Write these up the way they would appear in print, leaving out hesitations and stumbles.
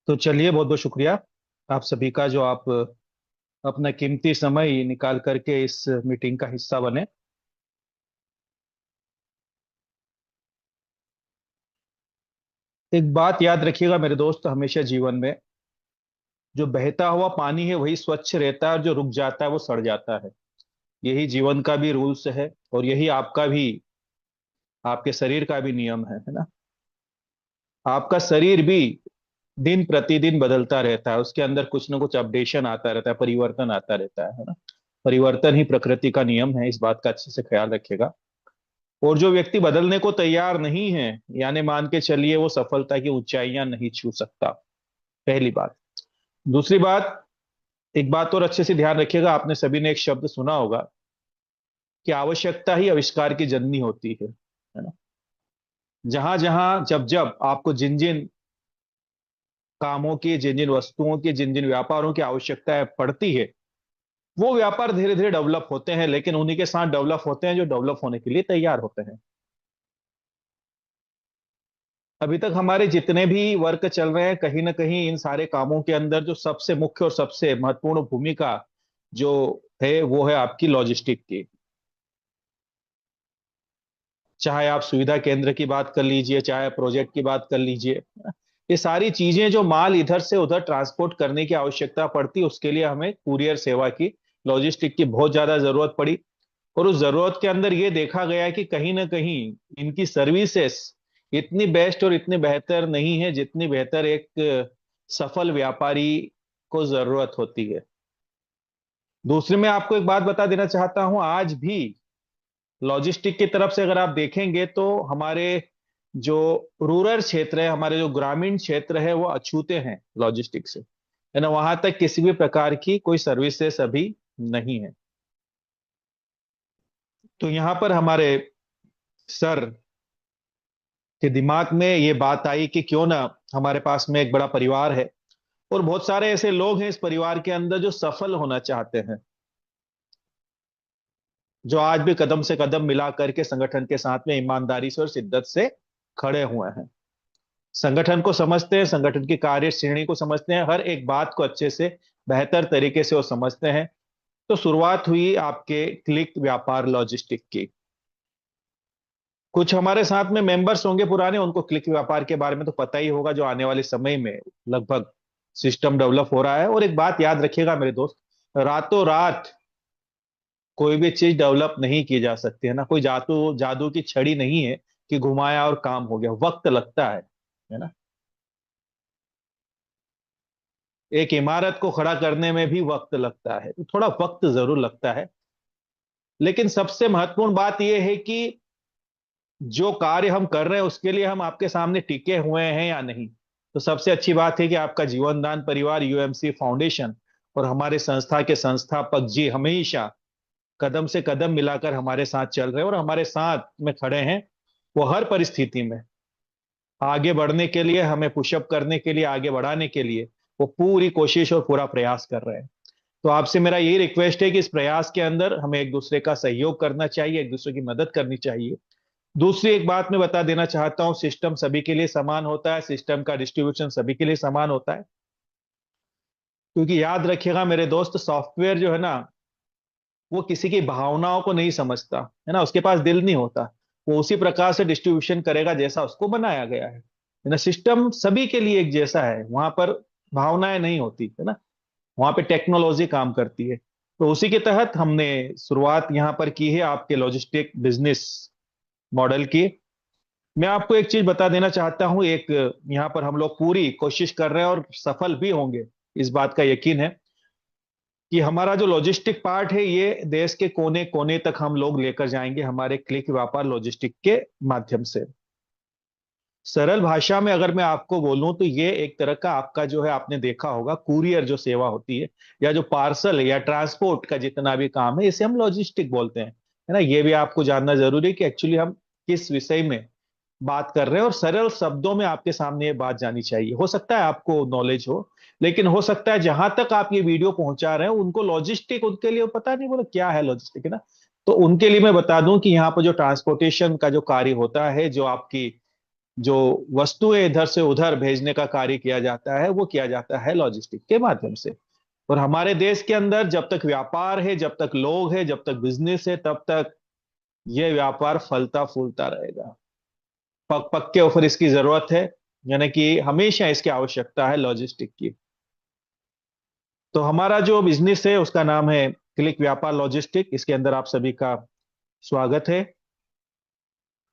तो चलिए, बहुत बहुत शुक्रिया आप सभी का, जो आप अपना कीमती समय निकाल करके इस मीटिंग का हिस्सा बने। एक बात याद रखिएगा मेरे दोस्त, हमेशा जीवन में जो बहता हुआ पानी है वही स्वच्छ रहता है, और जो रुक जाता है वो सड़ जाता है। यही जीवन का भी रूल्स है, और यही आपका भी, आपके शरीर का भी नियम है ना। आपका शरीर भी दिन प्रतिदिन बदलता रहता है, उसके अंदर कुछ ना कुछ अपडेशन आता रहता है, परिवर्तन आता रहता है ना। परिवर्तन ही प्रकृति का नियम है, इस बात का अच्छे से ख्याल रखिएगा। और जो व्यक्ति बदलने को तैयार नहीं है, यानी मान के चलिए, वो सफलता की ऊंचाइयां नहीं छू सकता। पहली बात। दूसरी बात, एक बात और अच्छे से ध्यान रखिएगा, आपने सभी ने एक शब्द सुना होगा कि आवश्यकता ही आविष्कार की जननी होती है ना। जहां जहां जब जब आपको जिन जिन कामों की, जिन जिन वस्तुओं की, जिन जिन व्यापारों की आवश्यकता पड़ती है, वो व्यापार धीरे धीरे डेवलप होते हैं, लेकिन उन्हीं के साथ डेवलप होते हैं जो डेवलप होने के लिए तैयार होते हैं। अभी तक हमारे जितने भी वर्क चल रहे हैं, कहीं ना कहीं इन सारे कामों के अंदर जो सबसे मुख्य और सबसे महत्वपूर्ण भूमिका जो है, वो है आपकी लॉजिस्टिक की। चाहे आप सुविधा केंद्र की बात कर लीजिए, चाहे प्रोजेक्ट की बात कर लीजिए, ये सारी चीजें जो माल इधर से उधर ट्रांसपोर्ट करने की आवश्यकता पड़ती, उसके लिए हमें कुरियर सेवा की, लॉजिस्टिक की बहुत ज्यादा जरूरत पड़ी। और उस जरूरत के अंदर ये देखा गया है कि कहीं ना कहीं इनकी सर्विसेज इतनी बेस्ट और इतनी बेहतर नहीं है जितनी बेहतर एक सफल व्यापारी को जरूरत होती है। दूसरे में आपको एक बात बता देना चाहता हूं, आज भी लॉजिस्टिक की तरफ से अगर आप देखेंगे तो हमारे जो रूरल क्षेत्र है, हमारे जो ग्रामीण क्षेत्र है, वो अछूते हैं लॉजिस्टिक से, है ना। वहां तक किसी भी प्रकार की कोई सर्विसेज अभी नहीं है। तो यहाँ पर हमारे सर के दिमाग में ये बात आई कि क्यों ना हमारे पास में एक बड़ा परिवार है, और बहुत सारे ऐसे लोग हैं इस परिवार के अंदर जो सफल होना चाहते हैं, जो आज भी कदम से कदम मिला करके संगठन के साथ में ईमानदारी से और शिद्दत से खड़े हुए हैं। संगठन को समझते हैं, संगठन की कार्य श्रेणी को समझते हैं, हर एक बात को अच्छे से बेहतर तरीके से वो समझते हैं। तो शुरुआत हुई आपके क्लिक व्यापार लॉजिस्टिक की। कुछ हमारे साथ में मेंबर्स होंगे पुराने, उनको क्लिक व्यापार के बारे में तो पता ही होगा, जो आने वाले समय में लगभग सिस्टम डेवलप हो रहा है। और एक बात याद रखिएगा मेरे दोस्त, रातों रात कोई भी चीज डेवलप नहीं की जा सकती, है ना। कोई जादू जादू की छड़ी नहीं है कि घुमाया और काम हो गया, वक्त लगता है ना। एक इमारत को खड़ा करने में भी वक्त लगता है, तो थोड़ा वक्त जरूर लगता है। लेकिन सबसे महत्वपूर्ण बात यह है कि जो कार्य हम कर रहे हैं उसके लिए हम आपके सामने टिके हुए हैं या नहीं। तो सबसे अच्छी बात है कि आपका जीवन दान परिवार, यूएमसी फाउंडेशन और हमारे संस्था के संस्थापक जी हमेशा कदम से कदम मिलाकर हमारे साथ चल रहे हैं, और हमारे साथ में खड़े हैं। वो हर परिस्थिति में आगे बढ़ने के लिए, हमें पुशअप करने के लिए, आगे बढ़ाने के लिए वो पूरी कोशिश और पूरा प्रयास कर रहे हैं। तो आपसे मेरा यही रिक्वेस्ट है कि इस प्रयास के अंदर हमें एक दूसरे का सहयोग करना चाहिए, एक दूसरे की मदद करनी चाहिए। दूसरी एक बात मैं बता देना चाहता हूं, सिस्टम सभी के लिए समान होता है, सिस्टम का डिस्ट्रीब्यूशन सभी के लिए समान होता है। क्योंकि याद रखिएगा मेरे दोस्त, सॉफ्टवेयर जो है ना, वो किसी की भावनाओं को नहीं समझता, है ना। उसके पास दिल नहीं होता। वो उसी प्रकार से डिस्ट्रीब्यूशन करेगा जैसा उसको बनाया गया है ना। सिस्टम सभी के लिए एक जैसा है, वहां पर भावनाएं नहीं होती, है ना। वहां पे टेक्नोलॉजी काम करती है। तो उसी के तहत हमने शुरुआत यहाँ पर की है आपके लॉजिस्टिक बिजनेस मॉडल की। मैं आपको एक चीज बता देना चाहता हूं, एक यहाँ पर हम लोग पूरी कोशिश कर रहे हैं और सफल भी होंगे, इस बात का यकीन है कि हमारा जो लॉजिस्टिक पार्ट है, ये देश के कोने कोने तक हम लोग लेकर जाएंगे हमारे क्लिक व्यापार लॉजिस्टिक के माध्यम से। सरल भाषा में अगर मैं आपको बोलूं तो ये एक तरह का आपका जो है, आपने देखा होगा कुरियर जो सेवा होती है, या जो पार्सल या ट्रांसपोर्ट का जितना भी काम है, इसे हम लॉजिस्टिक बोलते हैं, है ना। ये भी आपको जानना जरूरी है कि एक्चुअली हम किस विषय में बात कर रहे हैं, और सरल शब्दों में आपके सामने ये बात जानी चाहिए। हो सकता है आपको नॉलेज हो, लेकिन हो सकता है जहां तक आप ये वीडियो पहुंचा रहे हैं उनको लॉजिस्टिक, उनके लिए पता नहीं, बोलो क्या है लॉजिस्टिक, है ना। तो उनके लिए मैं बता दूं कि यहाँ पर जो ट्रांसपोर्टेशन का जो कार्य होता है, जो आपकी जो वस्तुएं इधर से उधर भेजने का कार्य किया जाता है वो किया जाता है लॉजिस्टिक के माध्यम से। और हमारे देश के अंदर जब तक व्यापार है, जब तक लोग है, जब तक बिजनेस है, तब तक ये व्यापार फलता फूलता रहेगा। पक पक के ऊपर इसकी जरूरत है, यानी कि हमेशा इसकी आवश्यकता है लॉजिस्टिक की। तो हमारा जो बिजनेस है उसका नाम है क्लिक व्यापार लॉजिस्टिक। इसके अंदर आप सभी का स्वागत है।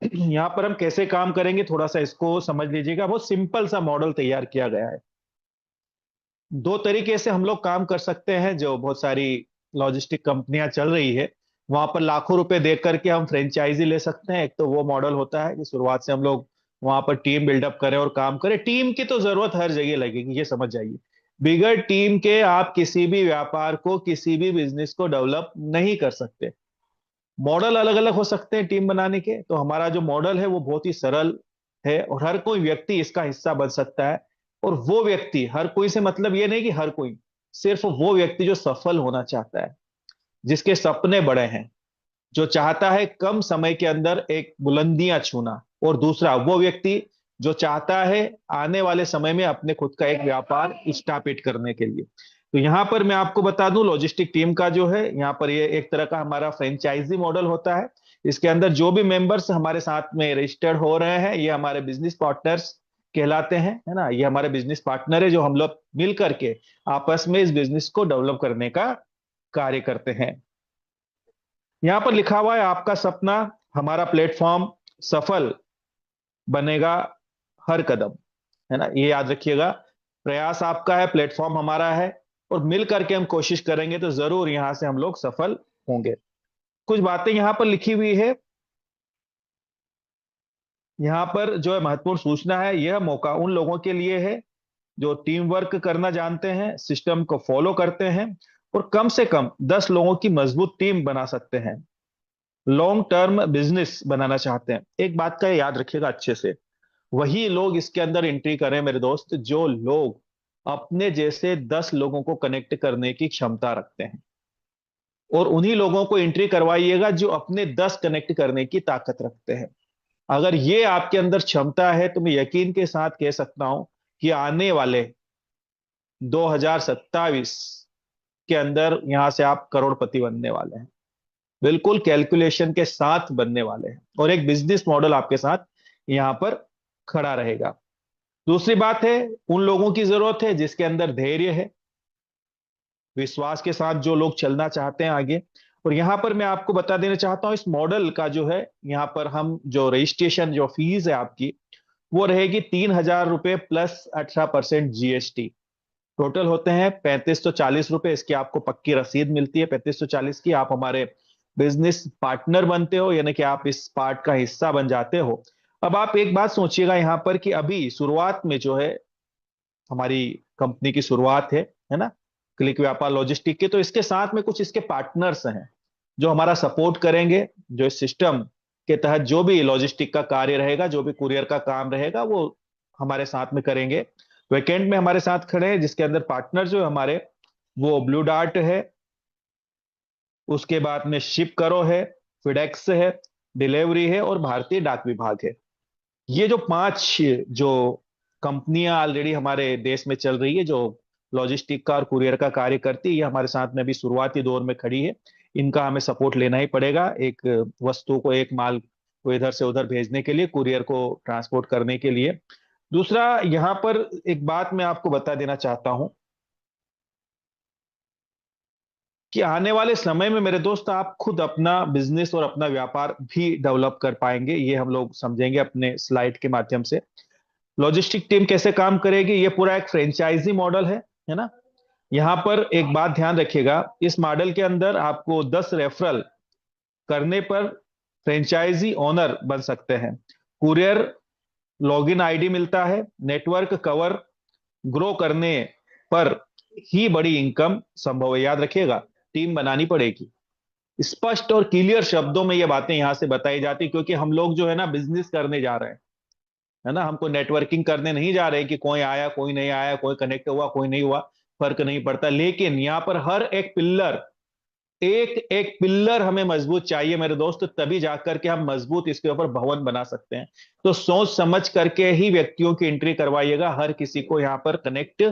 यहाँ पर हम कैसे काम करेंगे थोड़ा सा इसको समझ लीजिएगा। बहुत सिंपल सा मॉडल तैयार किया गया है। दो तरीके से हम लोग काम कर सकते हैं। जो बहुत सारी लॉजिस्टिक कंपनियां चल रही है वहां पर लाखों रुपए दे करके हम फ्रेंचाइजी ले सकते हैं। एक तो वो मॉडल होता है कि शुरुआत से हम लोग वहां पर टीम बिल्डअप करें और काम करें। टीम की तो जरूरत हर जगह लगेगी, ये समझ जाइए। बिगड़ टीम के आप किसी भी व्यापार को, किसी भी बिजनेस को डेवलप नहीं कर सकते। मॉडल अलग अलग हो सकते हैं टीम बनाने के। तो हमारा जो मॉडल है वो बहुत ही सरल है और हर कोई व्यक्ति इसका हिस्सा बन सकता है। और वो व्यक्ति, हर कोई से मतलब ये नहीं कि हर कोई, सिर्फ वो व्यक्ति जो सफल होना चाहता है, जिसके सपने बड़े हैं, जो चाहता है कम समय के अंदर एक बुलंदियां छूना। और दूसरा वो व्यक्ति जो चाहता है आने वाले समय में अपने खुद का एक व्यापार स्थापित करने के लिए। तो यहां पर मैं आपको बता दूं लॉजिस्टिक टीम का जो है, यहाँ पर ये एक तरह का हमारा फ्रेंचाइजी मॉडल होता है। इसके अंदर जो भी मेंबर्स हमारे साथ में रजिस्टर्ड हो रहे हैं ये हमारे बिजनेस पार्टनर्स कहलाते हैं, है ना। ये हमारे बिजनेस पार्टनर है जो हम लोग मिल करके आपस में इस बिजनेस को डेवलप करने का कार्य करते हैं। यहां पर लिखा हुआ है आपका सपना हमारा प्लेटफॉर्म, सफल बनेगा हर कदम, है ना। ये याद रखिएगा। प्रयास आपका है, प्लेटफॉर्म हमारा है, और मिल करके हम कोशिश करेंगे तो जरूर यहां से हम लोग सफल होंगे। कुछ बातें यहां पर लिखी हुई है। यहां पर जो है महत्वपूर्ण सूचना है, यह मौका उन लोगों के लिए है जो टीम वर्क करना जानते हैं, सिस्टम को फॉलो करते हैं और कम से कम 10 लोगों की मजबूत टीम बना सकते हैं, लॉन्ग टर्म बिजनेस बनाना चाहते हैं। एक बात का याद रखिएगा अच्छे से, वही लोग इसके अंदर एंट्री करें मेरे दोस्त जो लोग अपने जैसे 10 लोगों को कनेक्ट करने की क्षमता रखते हैं। और उन्हीं लोगों को एंट्री करवाइएगा जो अपने 10 कनेक्ट करने की ताकत रखते हैं। अगर ये आपके अंदर क्षमता है तो मैं यकीन के साथ कह सकता हूं कि आने वाले 2027 के अंदर यहां से आप करोड़पति बनने वाले हैं। बिल्कुल कैलकुलेशन के साथ बनने वाले हैं और एक बिजनेस मॉडल आपके साथ यहां पर खड़ा रहेगा। दूसरी बात है, उन लोगों की जरूरत है जिसके अंदर धैर्य है, विश्वास के साथ जो लोग चलना चाहते हैं आगे। और यहां पर मैं आपको बता देना चाहता हूं इस मॉडल का जो है, यहां पर हम जो रजिस्ट्रेशन जो फीस है आपकी वो रहेगी 3,000 रुपए प्लस 18% जीएसटी। टोटल होते हैं 3540 रुपए। इसकी आपको पक्की रसीद मिलती है 3540 की। आप हमारे बिजनेस पार्टनर बनते हो, यानी कि आप इस पार्ट का हिस्सा बन जाते हो। अब आप एक बात सोचिएगा यहां पर कि अभी शुरुआत में जो है हमारी कंपनी की शुरुआत है ना, क्लिक व्यापार लॉजिस्टिक के। तो इसके साथ में कुछ इसके पार्टनर्स हैं जो हमारा सपोर्ट करेंगे, जो इस सिस्टम के तहत जो भी लॉजिस्टिक का कार्य रहेगा, जो भी कुरियर का काम रहेगा वो हमारे साथ में करेंगे। वैकेंट में हमारे साथ खड़े हैं जिसके अंदर पार्टनर जो है हमारे, वो ब्लू डार्ट है, उसके बाद में शिप करो है, फिडेक्स है, डिलीवरी है और भारतीय डाक विभाग है। ये जो 5 जो कंपनियां ऑलरेडी हमारे देश में चल रही है जो लॉजिस्टिक का और कुरियर का कार्य करती है, ये हमारे साथ में अभी शुरुआती दौर में खड़ी है। इनका हमें सपोर्ट लेना ही पड़ेगा एक वस्तु को, एक माल को इधर से उधर भेजने के लिए, कुरियर को ट्रांसपोर्ट करने के लिए। दूसरा, यहां पर एक बात मैं आपको बता देना चाहता हूं कि आने वाले समय में मेरे दोस्त आप खुद अपना बिजनेस और अपना व्यापार भी डेवलप कर पाएंगे। ये हम लोग समझेंगे अपने स्लाइड के माध्यम से। लॉजिस्टिक टीम कैसे काम करेगी, ये पूरा एक फ्रेंचाइजी मॉडल है ना। यहां पर एक बात ध्यान रखिएगा, इस मॉडल के अंदर आपको 10 रेफरल करने पर फ्रेंचाइजी ओनर बन सकते हैं। कुरियर लॉगिन आईडी मिलता है। नेटवर्क कवर ग्रो करने पर ही बड़ी इनकम संभव है। याद रखिएगा, टीम बनानी पड़ेगी। स्पष्ट और क्लियर शब्दों में ये बातें यहां से बताई जाती, क्योंकि हम लोग जो है ना बिजनेस करने जा रहे हैं, है ना। हमको नेटवर्किंग करने नहीं जा रहे हैं कि कोई आया कोई नहीं आया, कोई कनेक्ट हुआ कोई नहीं हुआ, फर्क नहीं पड़ता। लेकिन यहां पर हर एक पिल्लर एक एक पिल्लर हमें मजबूत चाहिए मेरे दोस्त, तभी जाकर के हम मजबूत इसके ऊपर भवन बना सकते हैं। तो सोच समझ करके ही व्यक्तियों की एंट्री करवाइएगा, हर किसी को यहाँ पर कनेक्ट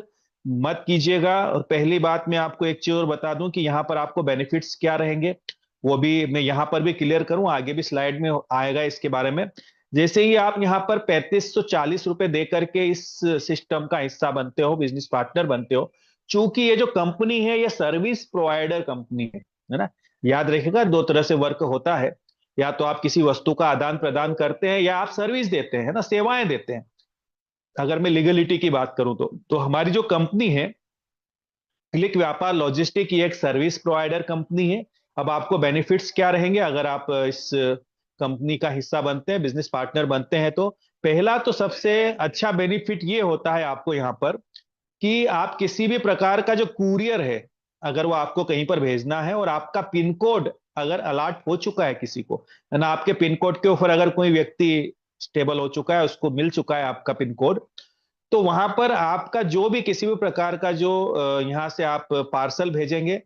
मत कीजिएगा। और पहली बात मैं आपको एक चीज और बता दूं कि यहाँ पर आपको बेनिफिट्स क्या रहेंगे, वो भी मैं यहाँ पर भी क्लियर करूं, आगे भी स्लाइड में आएगा इसके बारे में। जैसे ही आप यहाँ पर 3540 रुपए दे करके इस सिस्टम का हिस्सा बनते हो, बिजनेस पार्टनर बनते हो, चूंकि ये जो कंपनी है ये सर्विस प्रोवाइडर कंपनी है ना। याद रखिएगा, दो तरह से वर्क होता है, या तो आप किसी वस्तु का आदान प्रदान करते हैं या आप सर्विस देते हैं ना, सेवाएं देते हैं। अगर मैं लीगलिटी की बात करूं तो हमारी जो कंपनी है क्लिक व्यापार लॉजिस्टिक, ये एक सर्विस प्रोवाइडर कंपनी है। अब आपको बेनिफिट्स क्या रहेंगे अगर आप इस कंपनी का हिस्सा बनते हैं, बिजनेस पार्टनर बनते हैं? तो पहला तो सबसे अच्छा बेनिफिट ये होता है आपको यहाँ पर कि आप किसी भी प्रकार का जो कुरियर है, अगर वो आपको कहीं पर भेजना है और आपका पिन कोड अगर अलॉट हो चुका है किसी को, है ना, आपके पिन कोड के ऊपर अगर कोई व्यक्ति स्टेबल हो चुका है, उसको मिल चुका है आपका पिन कोड, तो वहां पर आपका जो भी किसी भी प्रकार का जो यहां से आप पार्सल भेजेंगे,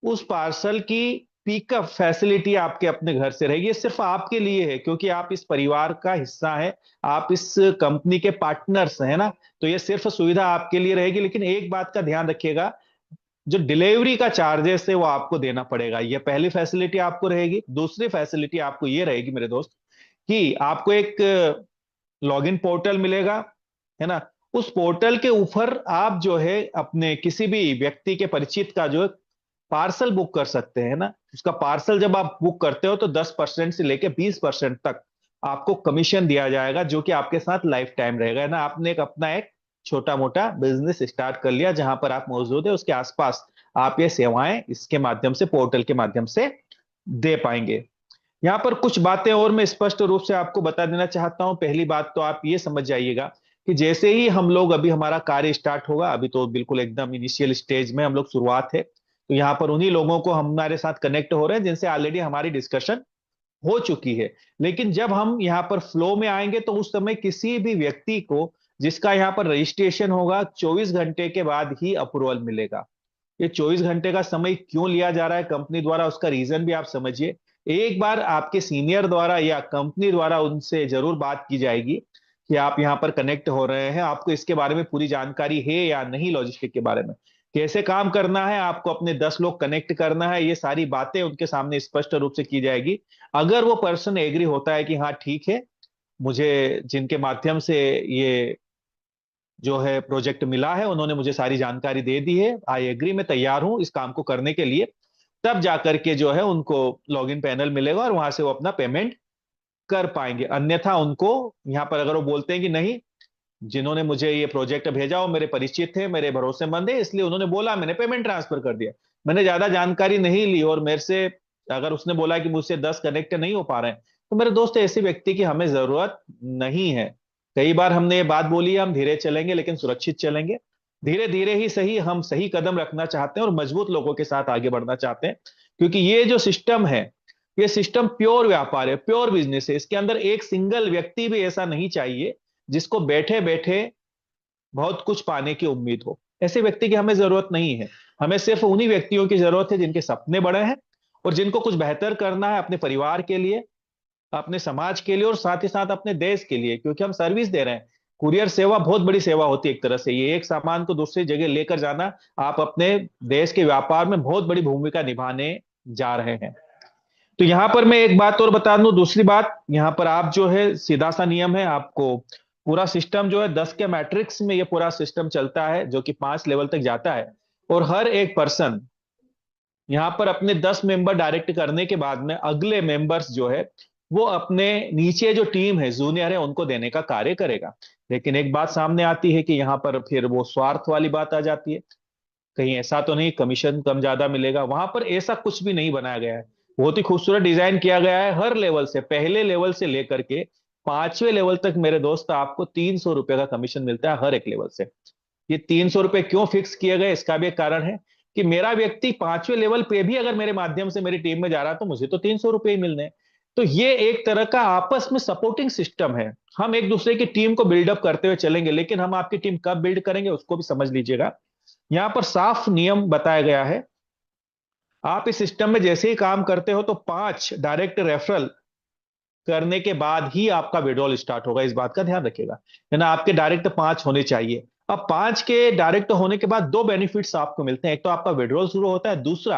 उस पार्सल की पिकअप फैसिलिटी आपके अपने घर से रहेगी। ये सिर्फ आपके लिए है क्योंकि आप इस परिवार का हिस्सा है, आप इस कंपनी के पार्टनर्स हैं ना। तो ये सिर्फ सुविधा आपके लिए रहेगी, लेकिन एक बात का ध्यान रखिएगा, जो डिलीवरी का चार्जेस है वो आपको देना पड़ेगा। ये पहली फैसिलिटी आपको रहेगी। दूसरी फैसिलिटी आपको ये रहेगी मेरे दोस्त कि आपको एक लॉगिन पोर्टल मिलेगा, है ना। उस पोर्टल के ऊपर आप जो है अपने किसी भी व्यक्ति के परिचित का जो पार्सल बुक कर सकते हैं ना। उसका पार्सल जब आप बुक करते हो तो 10% से लेकर 20% तक आपको कमीशन दिया जाएगा, जो कि आपके साथ लाइफ टाइम रहेगा, है ना। आपने एक अपना एक छोटा मोटा बिजनेस स्टार्ट कर लिया जहां पर आप मौजूद है, उसके आसपास आप ये सेवाएं इसके माध्यम से, पोर्टल के माध्यम से दे पाएंगे। यहां पर कुछ बातें और मैं स्पष्ट रूप से आपको बता देना चाहता हूं। पहली बात तो आप ये समझ जाइएगा कि जैसे ही हम लोग, अभी हमारा कार्य स्टार्ट होगा, अभी तो बिल्कुल एकदम इनिशियल स्टेज में हम लोग, शुरुआत है, तो यहाँ पर उन्हीं लोगों को हमारे साथ कनेक्ट हो रहे हैं जिनसे ऑलरेडी हमारी डिस्कशन हो चुकी है। लेकिन जब हम यहाँ पर फ्लो में आएंगे तो उस समय किसी भी व्यक्ति को जिसका यहाँ पर रजिस्ट्रेशन होगा 24 घंटे के बाद ही अप्रूवल मिलेगा। ये 24 घंटे का समय क्यों लिया जा रहा है कंपनी द्वारा, उसका रीजन भी आप समझिए। एक बार आपके सीनियर द्वारा या कंपनी द्वारा उनसे जरूर बात की जाएगी कि आप यहाँ पर कनेक्ट हो रहे हैं, आपको इसके बारे में पूरी जानकारी है या नहीं, लॉजिस्टिक के बारे में कैसे काम करना है, आपको अपने 10 लोग कनेक्ट करना है, ये सारी बातें उनके सामने स्पष्ट रूप से की जाएगी। अगर वो पर्सन एग्री होता है कि हाँ ठीक है, मुझे जिनके माध्यम से ये जो है प्रोजेक्ट मिला है उन्होंने मुझे सारी जानकारी दे दी है, आई एग्री, मैं तैयार हूं इस काम को करने के लिए, तब जाकर के जो है उनको लॉगिन पैनल मिलेगा और वहां से वो अपना पेमेंट कर पाएंगे। अन्यथा उनको यहाँ पर अगर वो बोलते हैं कि नहीं, जिन्होंने मुझे ये प्रोजेक्ट भेजा वो मेरे परिचित थे, मेरे भरोसेमंद है, इसलिए उन्होंने बोला, मैंने पेमेंट ट्रांसफर कर दिया, मैंने ज्यादा जानकारी नहीं ली, और मेरे से अगर उसने बोला कि मुझसे 10 कनेक्ट नहीं हो पा रहे हैं, तो मेरे दोस्त ऐसे व्यक्ति की हमें जरूरत नहीं है। कई बार हमने ये बात बोली है, हम धीरे चलेंगे लेकिन सुरक्षित चलेंगे, धीरे धीरे ही सही, हम सही कदम रखना चाहते हैं और मजबूत लोगों के साथ आगे बढ़ना चाहते हैं। क्योंकि ये जो सिस्टम है, ये सिस्टम प्योर व्यापार है, प्योर बिजनेस है। इसके अंदर एक सिंगल व्यक्ति भी ऐसा नहीं चाहिए जिसको बैठे बैठे बहुत कुछ पाने की उम्मीद हो। ऐसे व्यक्ति की हमें जरूरत नहीं है। हमें सिर्फ उन्हीं व्यक्तियों की जरूरत है जिनके सपने बड़े हैं और जिनको कुछ बेहतर करना है अपने परिवार के लिए, अपने समाज के लिए और साथ ही साथ अपने देश के लिए। क्योंकि हम सर्विस दे रहे हैं, कुरियर सेवा बहुत बड़ी सेवा होती है एक तरह से, ये एक सामान को दूसरी जगह लेकर जाना, आप अपने देश के व्यापार में बहुत बड़ी भूमिका निभाने जा रहे हैं। तो यहां पर मैं एक बात और बता दूं, दूसरी बात, यहां पर आप जो है सीधा सा नियम है, आपको पूरा सिस्टम जो है 10 के मैट्रिक्स में ये पूरा सिस्टम चलता है, जो कि 5 लेवल तक जाता है। और हर एक पर्सन यहां पर अपने 10 मेंबर डायरेक्ट करने के बाद में अगले मेंबर्स जो है वो अपने नीचे जो टीम है, जूनियर है, उनको देने का कार्य करेगा। लेकिन एक बात सामने आती है कि यहां पर फिर वो स्वार्थ वाली बात आ जाती है। कहीं ऐसा तो नहीं कमीशन कम ज्यादा मिलेगा, वहां पर ऐसा कुछ भी नहीं बनाया गया है। बहुत ही खूबसूरत डिजाइन किया गया है, हर लेवल से, पहले लेवल से लेकर के 5वें लेवल तक मेरे दोस्त आपको 300 रुपए का कमीशन मिलता है हर एक लेवल से। ये 300 रुपए क्यों फिक्स किए गए, इसका भी एक कारण है कि मेरा व्यक्ति 5वें लेवल पे भी अगर मेरे माध्यम से मेरी टीम में जा रहा है तो मुझे तो 300 रुपए ही मिलने हैं। तो ये एक तरह का आपस में सपोर्टिंग सिस्टम है। हम एक दूसरे की टीम को बिल्डअप करते हुए चलेंगे, लेकिन हम आपकी टीम कब बिल्ड करेंगे उसको भी समझ लीजिएगा। यहां पर साफ नियम बताया गया है आप इस सिस्टम में जैसे ही काम करते हो तो 5 डायरेक्ट रेफरल करने के बाद ही आपका विड्रॉल स्टार्ट होगा, इस बात का ध्यान रखिएगा, है ना। आपके डायरेक्ट 5 होने चाहिए। अब 5 के डायरेक्ट होने के बाद दो बेनिफिट्स आपको मिलते हैं। एक तो आपका विड्रॉल शुरू होता है, दूसरा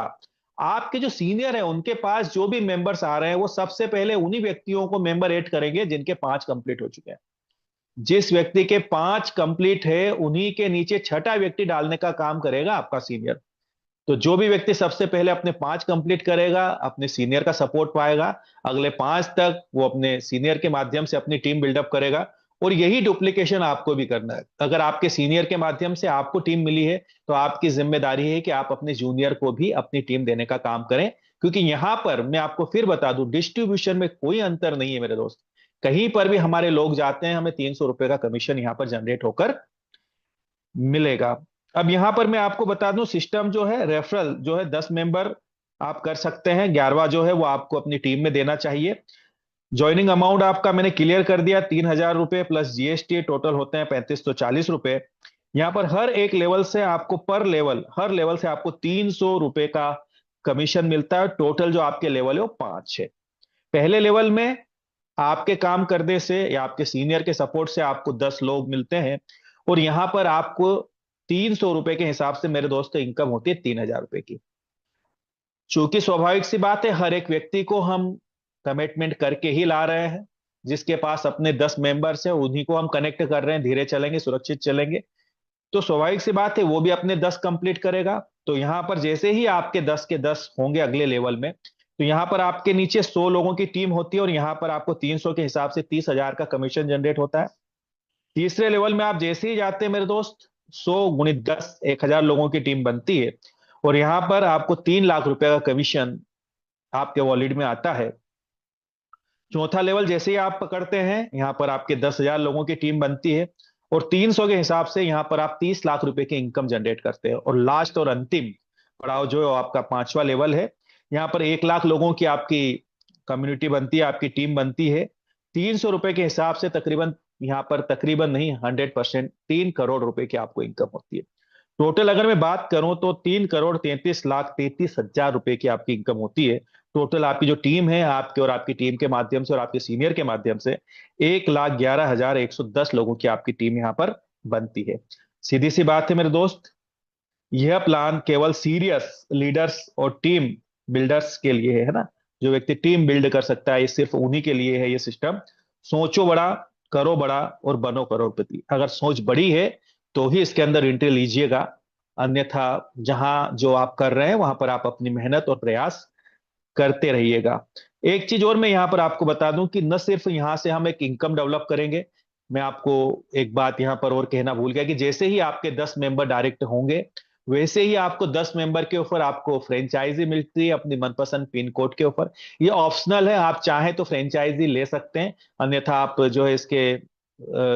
आपके जो सीनियर है उनके पास जो भी मेंबर्स आ रहे हैं वो सबसे पहले उन्हीं व्यक्तियों को मेंबर ऐड करेंगे जिनके 5 कंप्लीट हो चुके हैं। जिस व्यक्ति के 5 कंप्लीट है उन्हीं के नीचे छठा व्यक्ति डालने का काम करेगा आपका सीनियर। तो जो भी व्यक्ति सबसे पहले अपने 5 कंप्लीट करेगा अपने सीनियर का सपोर्ट पाएगा, अगले 5 तक वो अपने सीनियर के माध्यम से अपनी टीम बिल्डअप करेगा। और यही डुप्लीकेशन आपको भी करना है। अगर आपके सीनियर के माध्यम से आपको टीम मिली है तो आपकी जिम्मेदारी है कि आप अपने जूनियर को भी अपनी टीम देने का काम करें, क्योंकि यहां पर मैं आपको फिर बता दूं, डिस्ट्रीब्यूशन में कोई अंतर नहीं है मेरे दोस्त। कहीं पर भी हमारे लोग जाते हैं हमें 300 रुपए का कमीशन यहां पर जनरेट होकर मिलेगा। अब यहां पर मैं आपको बता दूं, सिस्टम जो है रेफरल जो है 10 मेंबर आप कर सकते हैं, 11वां जो है वो आपको अपनी टीम में देना चाहिए। ज्वाइनिंग अमाउंट आपका मैंने क्लियर कर दिया, 3,000 रुपए प्लस जीएसटी टोटल होते हैं 3540 रुपए। यहां पर हर एक लेवल से आपको पर लेवल, हर लेवल से आपको 300 रुपए का कमीशन मिलता है। टोटल जो आपके लेवल है वो 5 है। पहले लेवल में आपके काम करने से या आपके सीनियर के सपोर्ट से आपको 10 लोग मिलते हैं, और यहां पर आपको 300 रुपए के हिसाब से मेरे दोस्तों इनकम होती है 3,000 रुपए की। चूंकि स्वाभाविक सी बात है हर एक व्यक्ति को हम कमिटमेंट करके ही ला रहे हैं, जिसके पास अपने 10 मेंबर्स हैं उन्हीं को हम कनेक्ट कर रहे हैं, धीरे चलेंगे सुरक्षित चलेंगे। तो स्वाभाविक सी बात है वो भी अपने 10 कंप्लीट करेगा। तो यहां पर जैसे ही आपके 10 के 10 होंगे अगले लेवल में, तो यहां पर आपके नीचे 100 लोगों की टीम होती है और यहां पर आपको 300 के हिसाब से 30,000 का कमीशन जनरेट होता है। तीसरे लेवल में आप जैसे ही जाते हैं मेरे दोस्त, 100 × 10 1,000 लोगों की टीम बनती है, और यहां पर आपको 3 लाख रुपए का कमीशन आपके वॉलेट में आता है। चौथा लेवल जैसे ही आप पकड़ते हैं यहां पर आपके 10,000 लोगों की टीम बनती है, और 300 के हिसाब से यहां पर आप 30 लाख रुपए की इनकम जनरेट करते हैं। और लास्ट और अंतिम पड़ाव जो है आपका 5वां लेवल है। यहां पर 1 लाख लोगों की आपकी कम्युनिटी बनती है, आपकी टीम बनती है। 300 रुपए के हिसाब से तकरीबन, यहां पर तकरीबन नहीं 100%, 3 करोड़ रुपए की आपको इनकम होती है। टोटल अगर मैं बात करूं तो 3,33,33,000 रुपए की आपकी इनकम होती है। टोटल आपकी जो टीम है आपके और आपकी टीम के माध्यम से और आपके सीनियर के माध्यम से 1,11,110 लोगों की आपकी टीम यहां पर बनती है। सीधी सी बात है मेरे दोस्त, यह प्लान केवल सीरियस लीडर्स और टीम बिल्डर्स के लिए है ना। जो व्यक्ति टीम बिल्ड कर सकता है ये सिर्फ उन्हीं के लिए है ये सिस्टम। सोचो बड़ा, करो बड़ा और बनो करोड़पति। अगर सोच बड़ी है तो ही इसके अंदर एंट्री लीजिएगा, अन्यथा जहां जो आप कर रहे हैं वहां पर आप अपनी मेहनत और प्रयास करते रहिएगा। एक चीज और मैं यहां पर आपको बता दूं कि न सिर्फ यहां से हम एक इनकम डेवलप करेंगे, मैं आपको एक बात यहां पर और कहना भूल गया कि जैसे ही आपके 10 मेंबर डायरेक्ट होंगे वैसे ही आपको 10 मेंबर के ऊपर आपको फ्रेंचाइजी मिलती है अपनी मनपसंद पिन कोड के ऊपर। ये ऑप्शनल है, आप चाहें तो फ्रेंचाइजी ले सकते हैं, अन्यथा आप जो है इसके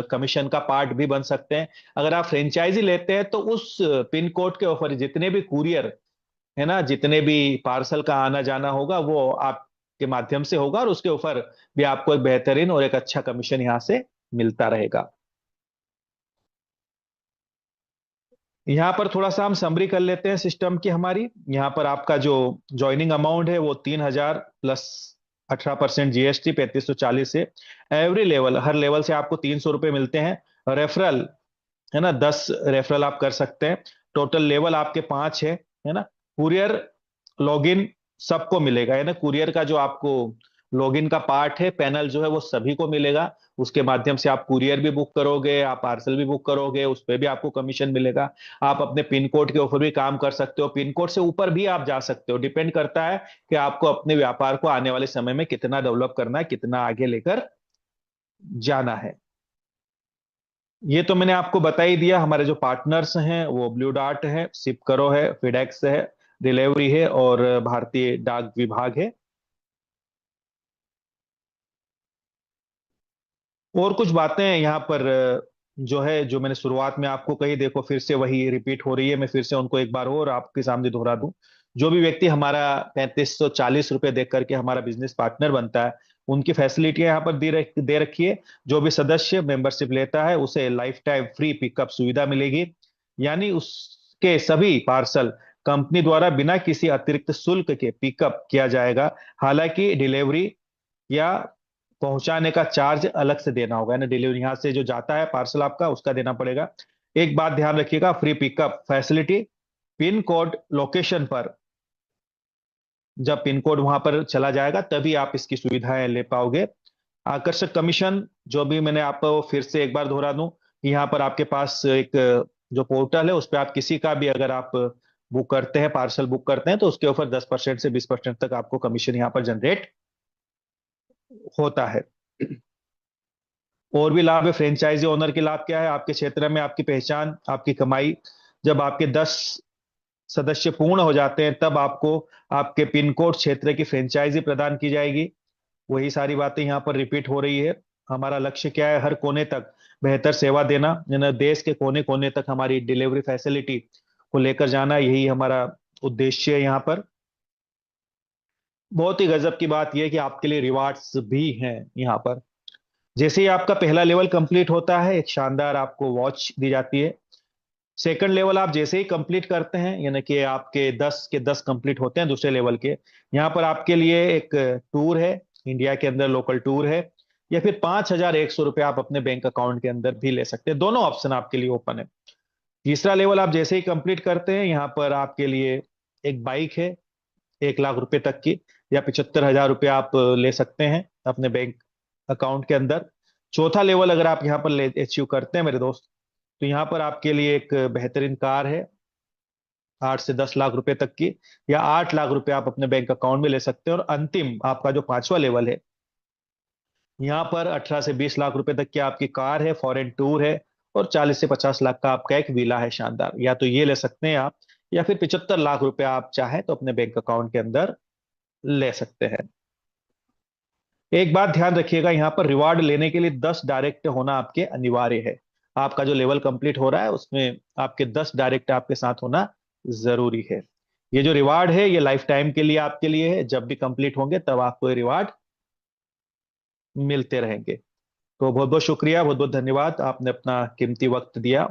कमीशन का पार्ट भी बन सकते हैं। अगर आप फ्रेंचाइजी लेते हैं तो उस पिन कोड के ऊपर जितने भी कुरियर है ना, जितने भी पार्सल का आना जाना होगा वो आपके माध्यम से होगा, और उसके ऊपर भी आपको एक बेहतरीन और एक अच्छा कमीशन यहां से मिलता रहेगा। यहां पर थोड़ा सा हम समरी कर लेते हैं सिस्टम की हमारी। यहां पर आपका जो ज्वाइनिंग अमाउंट है वो 3,000 प्लस 18% जीएसटी 3540 से। एवरी लेवल, हर लेवल से आपको 300 रुपए मिलते हैं। रेफरल है ना, 10 रेफरल आप कर सकते हैं। टोटल लेवल आपके 5 है ना। कुरियर लॉगिन सबको मिलेगा, है ना। कुरियर का जो आपको लॉगिन का पार्ट है, पैनल जो है वो सभी को मिलेगा। उसके माध्यम से आप कुरियर भी बुक करोगे, आप पार्सल भी बुक करोगे, उस पर भी आपको कमीशन मिलेगा। आप अपने पिन कोड के ऊपर भी काम कर सकते हो, पिन कोड से ऊपर भी आप जा सकते हो। डिपेंड करता है कि आपको अपने व्यापार को आने वाले समय में कितना डेवलप करना है, कितना आगे लेकर जाना है। ये तो मैंने आपको बता ही दिया। हमारे जो पार्टनर्स हैं वो ब्लू डार्ट है, सिपकरो है, फिडेक्स है, डिलीवरी है और भारतीय डाक विभाग है। और कुछ बातें यहाँ पर जो है, जो मैंने शुरुआत में आपको कही, देखो फिर से वही रिपीट हो रही है, मैं फिर से उनको एक बार और आपके सामने दोहरा दूं। जो भी व्यक्ति हमारा 3540 रुपए देख करके हमारा बिजनेस पार्टनर बनता है, उनकी फैसिलिटी यहाँ पर दे रखी है। जो भी सदस्य मेंबरशिप लेता है उसे लाइफ टाइम फ्री पिकअप सुविधा मिलेगी, यानी उसके सभी पार्सल कंपनी द्वारा बिना किसी अतिरिक्त शुल्क के पिकअप किया जाएगा। हालांकि डिलीवरी या पहुंचाने का चार्ज अलग से देना होगा, यानी डिलीवरी यहां से जो जाता है पार्सल आपका उसका देना पड़ेगा। एक बात ध्यान रखिएगा, free pickup facility pin code location पर, जब पिन कोड वहां पर चला जाएगा तभी आप इसकी सुविधाएं ले पाओगे। आकर्षक कमीशन, जो भी मैंने आपको फिर से एक बार दोहरा दूं, यहाँ पर आपके पास एक जो पोर्टल है उस पर आप किसी का भी अगर आप बुक करते हैं, पार्सल बुक करते हैं, तो उसके ऊपर 10% से 20% तक आपको कमीशन यहाँ पर जनरेट होता है। और भी लाभ है फ्रेंचाइजी ओनर के लाभ क्या है, आपके क्षेत्र में आपकी पहचान, आपकी कमाई। जब आपके 10 सदस्य पूर्ण हो जाते हैं तब आपको आपके पिन कोड क्षेत्र की फ्रेंचाइजी प्रदान की जाएगी। वही सारी बातें यहाँ पर रिपीट हो रही है। हमारा लक्ष्य क्या है, हर कोने तक बेहतर सेवा देना, यानी देश के कोने कोने तक हमारी डिलीवरी फैसिलिटी को लेकर जाना, यही हमारा उद्देश्य है यहाँ पर। बहुत ही गजब की बात यह है कि आपके लिए रिवार्ड्स भी हैं यहाँ पर। जैसे ही आपका पहला लेवल कंप्लीट होता है, एक शानदार आपको वॉच दी जाती है। सेकंड लेवल आप जैसे ही कंप्लीट करते हैं, यानी कि आपके 10 के 10 कंप्लीट होते हैं दूसरे लेवल के, यहाँ पर आपके लिए एक टूर है, इंडिया के अंदर लोकल टूर है, या फिर 5,100 रुपये आप अपने बैंक अकाउंट के अंदर भी ले सकते हैं। दोनों ऑप्शन आपके लिए ओपन है। तीसरा लेवल आप जैसे ही कंप्लीट करते हैं, यहाँ पर आपके लिए एक बाइक है 1 लाख रुपए तक की, या 75,000 रुपये आप ले सकते हैं अपने बैंक अकाउंट के अंदर। चौथा लेवल अगर आप यहाँ पर ले अचीव करते हैं मेरे दोस्त, तो यहाँ पर आपके लिए एक बेहतरीन कार है 8 से 10 लाख रुपए तक की, या 8 लाख रुपए आप अपने बैंक अकाउंट में ले सकते हैं। और अंतिम आपका जो पांचवा लेवल है, यहाँ पर 18 से 20 लाख रुपए तक की आपकी कार है, फॉरेन टूर है, और 40 से 50 लाख का आपका एक विला है शानदार। या तो ये ले सकते हैं आप, या फिर 75 लाख रुपए आप चाहें तो अपने बैंक अकाउंट के अंदर ले सकते हैं। एक बात ध्यान रखिएगा, यहाँ पर रिवार्ड लेने के लिए 10 डायरेक्ट होना आपके अनिवार्य है। आपका जो लेवल कंप्लीट हो रहा है उसमें आपके 10 डायरेक्ट आपके साथ होना जरूरी है। ये जो रिवार्ड है ये लाइफ टाइम के लिए आपके लिए है, जब भी कंप्लीट होंगे तब आपको ये रिवार्ड मिलते रहेंगे। तो बहुत बहुत शुक्रिया, बहुत बहुत धन्यवाद, आपने अपना कीमती वक्त दिया।